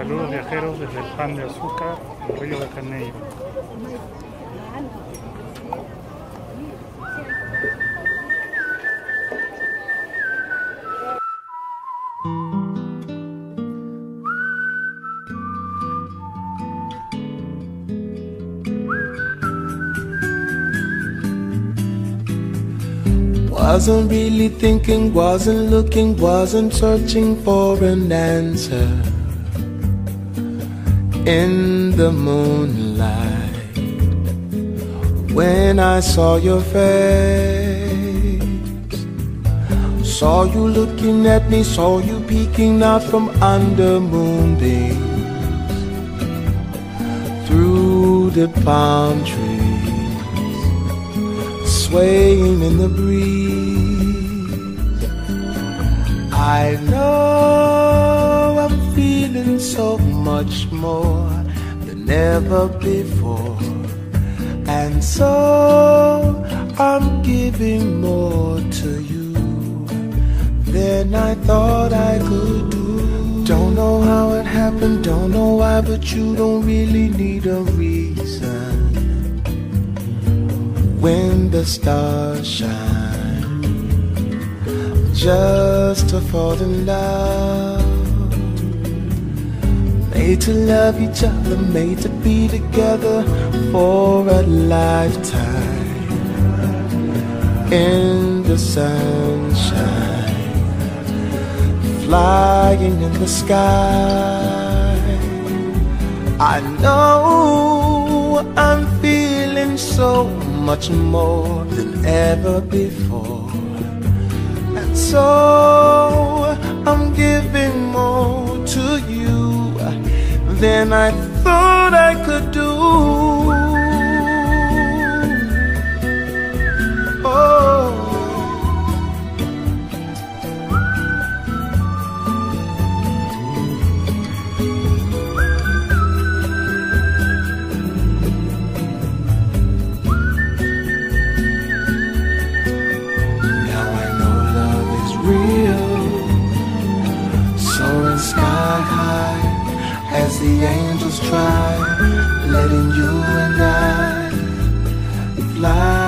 Saludos viajeros desde el Pan de Azúcar, Río de Janeiro. Wasn't really thinking, wasn't looking, wasn't searching for an answer. In the moonlight, when I saw your face, saw you looking at me, saw you peeking out from under moonbeams, through the palm trees, swaying in the breeze. I know I'm feeling so much more than ever before, and so I'm giving more to you than I thought I could do. Don't know how it happened, don't know why, but you don't really need a reason. When the stars shine, just to fall in love. Made to love each other, made to be together for a lifetime. In the sunshine, flying in the sky. I know I'm feeling so much more than ever before, and so I'm giving more to you than I thought I could do. Oh, now I know love is real, soaring sky high as the angels try, letting you and I fly.